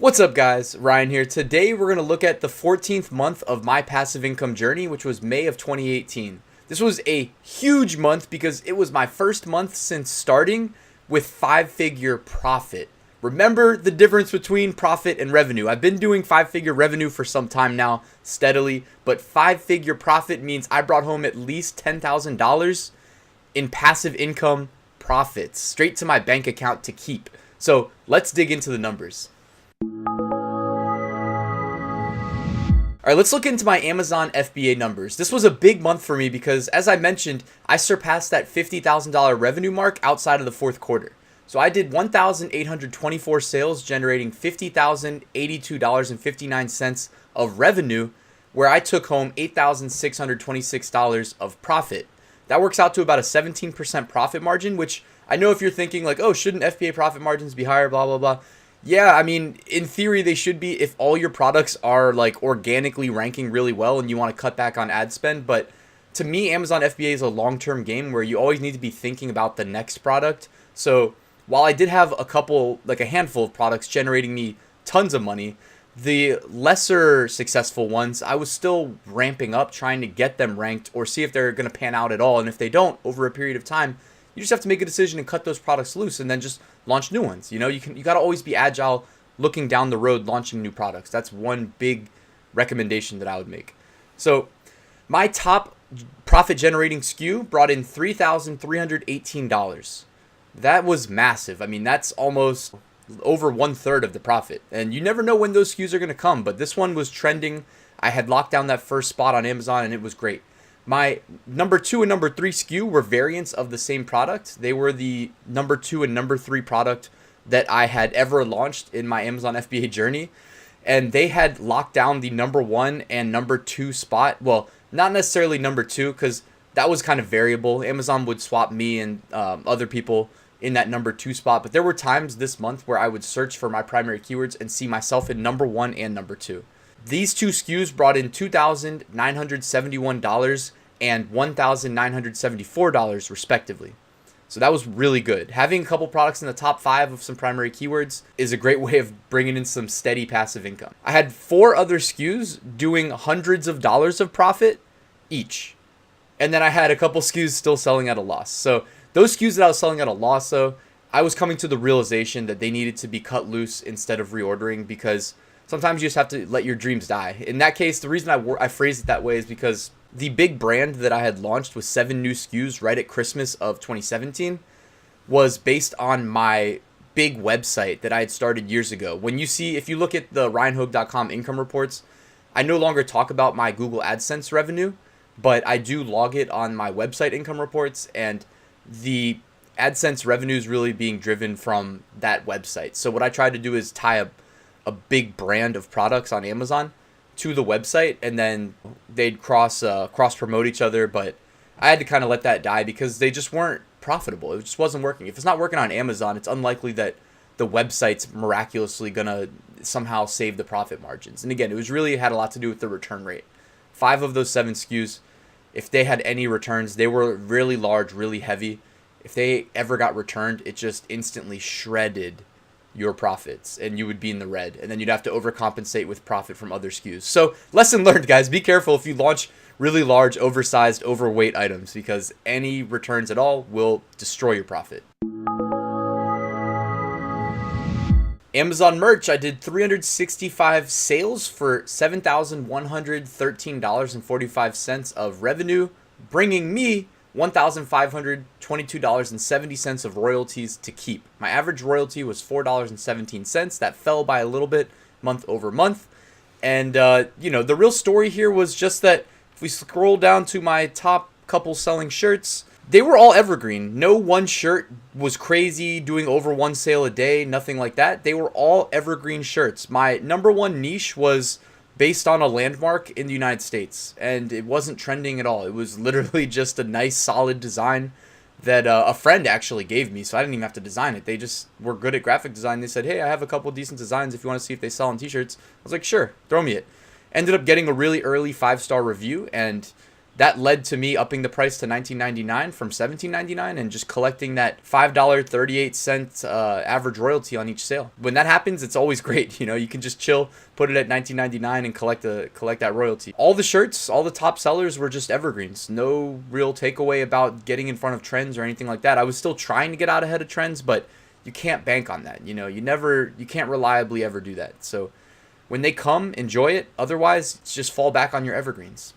What's up, guys? Ryan here. Today we're going to look at the 14th month of my passive income journey, which was May of 2018. This was a huge month because it was my first month since starting with five-figure profit. Remember the difference between profit and revenue. I've been doing five-figure revenue for some time now, steadily, but five-figure profit means I brought home at least $10,000 in passive income profits straight to my bank account to keep. So let's dig into the numbers. All right, let's look into my Amazon FBA numbers. This was a big month for me because, as I mentioned, I surpassed that $50,000 revenue mark outside of the fourth quarter. So I did 1,824 sales, generating $50,082.59 of revenue, where I took home $8,626 of profit. That works out to about a 17% profit margin, which I know if you're thinking like, oh, shouldn't FBA profit margins be higher, blah, blah, blah. Yeah, I mean, in theory, they should be if all your products are like organically ranking really well and you want to cut back on ad spend. But to me, Amazon FBA is a long-term game where you always need to be thinking about the next product. So while I did have a handful of products generating me tons of money, the lesser successful ones, I was still ramping up, trying to get them ranked or see if they're going to pan out at all. And if they don't, over a period of time, you just have to make a decision and cut those products loose and then just launch new ones. You got to always be agile, looking down the road, launching new products. That's one big recommendation that I would make. So my top profit generating SKU brought in $3,318. That was massive. I mean, that's almost over 1/3 of the profit. And you never know when those SKUs are going to come, but this one was trending. I had locked down that first spot on Amazon and it was great. My number 2 and number 3 SKU were variants of the same product. They were the number 2 and number 3 product that I had ever launched in my Amazon FBA journey. And they had locked down the number 1 and number 2 spot. Well, not necessarily number 2 because that was kind of variable. Amazon would swap me and other people in that number 2 spot. But there were times this month where I would search for my primary keywords and see myself in number 1 and number 2. These two SKUs brought in $2,971 and $1,974 respectively. So that was really good. Having a couple products in the top 5 of some primary keywords is a great way of bringing in some steady passive income. I had 4 other SKUs doing hundreds of dollars of profit each. And then I had a couple SKUs still selling at a loss. So those SKUs that I was selling at a loss, though, I was coming to the realization that they needed to be cut loose instead of reordering because sometimes you just have to let your dreams die. In that case, the reason I phrased it that way is because the big brand that I had launched with 7 new SKUs right at Christmas of 2017 was based on my big website that I had started years ago. If you look at the ryanhogue.com income reports, I no longer talk about my Google AdSense revenue, but I do log it on my website income reports, and the AdSense revenue is really being driven from that website. So what I try to do is tie a big brand of products on Amazon to the website, and then they'd cross promote each other. But I had to kind of let that die because they just weren't profitable. It just wasn't working. If it's not working on Amazon, it's unlikely that the website's miraculously gonna somehow save the profit margins. And again, it was really had a lot to do with the return rate. 5 of those 7 SKUs, if they had any returns, they were really large, really heavy. If they ever got returned, it just instantly shredded your profits and you would be in the red, and then you'd have to overcompensate with profit from other SKUs. So lesson learned, guys, be careful if you launch really large, oversized, overweight items because any returns at all will destroy your profit. Amazon merch, I did 365 sales for $7,113.45 of revenue, bringing me $1,522.70 of royalties to keep. My average royalty was $4.17. That fell by a little bit month over month. And, the real story here was just that if we scroll down to my top couple selling shirts, they were all evergreen. No one shirt was crazy, doing over 1 sale a day, nothing like that. They were all evergreen shirts. My number 1 niche was based on a landmark in the United States, and it wasn't trending at all. It was literally just a nice, solid design that a friend actually gave me, so I didn't even have to design it. They just were good at graphic design. They said, hey, I have a couple decent designs if you want to see if they sell on t-shirts. I was like, sure, throw me it. Ended up getting a really early 5-star review, and that led to me upping the price to $19.99 from $17.99 and just collecting that $5.38 average royalty on each sale. When that happens, it's always great. You can just chill, put it at $19.99 and collect that royalty. All the shirts, all the top sellers were just evergreens. No real takeaway about getting in front of trends or anything like that. I was still trying to get out ahead of trends, but you can't bank on that. You can't reliably ever do that. So when they come, enjoy it. Otherwise, just fall back on your evergreens.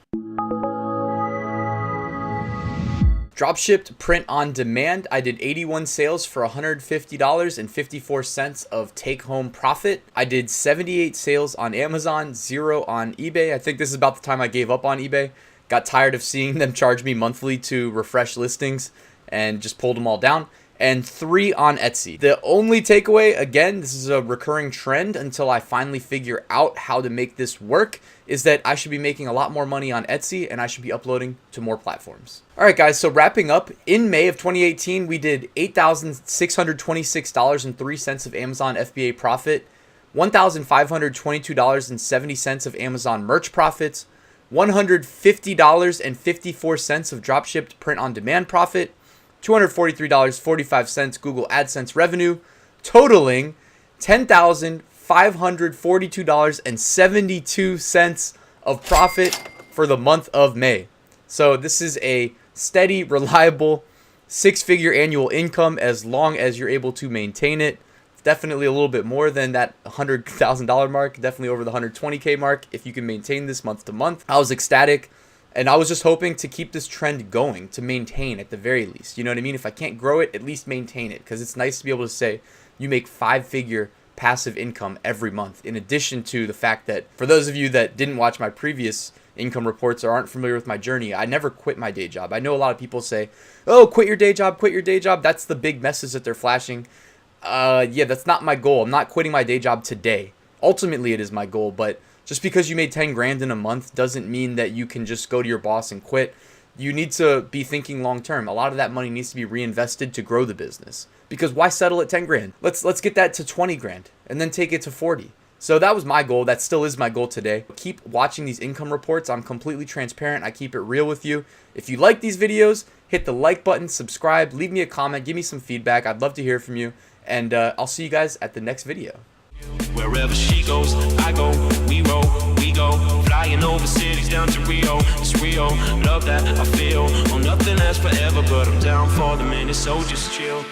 Dropshipped print on demand. I did 81 sales for $150.54 of take-home profit. I did 78 sales on Amazon, 0 on eBay. I think this is about the time I gave up on eBay. Got tired of seeing them charge me monthly to refresh listings and just pulled them all down. And 3 on Etsy. The only takeaway, again, this is a recurring trend until I finally figure out how to make this work, is that I should be making a lot more money on Etsy and I should be uploading to more platforms. All right, guys, so wrapping up, in May of 2018, we did $8,626.03 of Amazon FBA profit, $1,522.70 of Amazon merch profits, $150.54 of dropshipped print on demand profit, $243.45 Google AdSense revenue, totaling $10,542.72 of profit for the month of May. So this is a steady, reliable, 6-figure annual income as long as you're able to maintain it. Definitely a little bit more than that $100,000 mark, definitely over the $120K mark if you can maintain this month to month. I was ecstatic. And I was just hoping to keep this trend going, to maintain at the very least. You know what I mean? If I can't grow it, at least maintain it. Because it's nice to be able to say you make 5-figure passive income every month. In addition to the fact that, for those of you that didn't watch my previous income reports or aren't familiar with my journey, I never quit my day job. I know a lot of people say, oh, quit your day job, quit your day job. That's the big message that they're flashing. Yeah, that's not my goal. I'm not quitting my day job today. Ultimately, it is my goal, but just because you made 10 grand in a month doesn't mean that you can just go to your boss and quit. You need to be thinking long term. A lot of that money needs to be reinvested to grow the business. Because why settle at 10 grand? Let's get that to 20 grand and then take it to 40. So that was my goal. That still is my goal today. Keep watching these income reports. I'm completely transparent. I keep it real with you. If you like these videos, hit the like button, subscribe, leave me a comment, give me some feedback. I'd love to hear from you. And I'll see you guys at the next video. Wherever she goes, I go, we roll, we go, flying over cities down to Rio, it's Rio, love that I feel, oh nothing lasts forever, but I'm down for the minute, so just chill.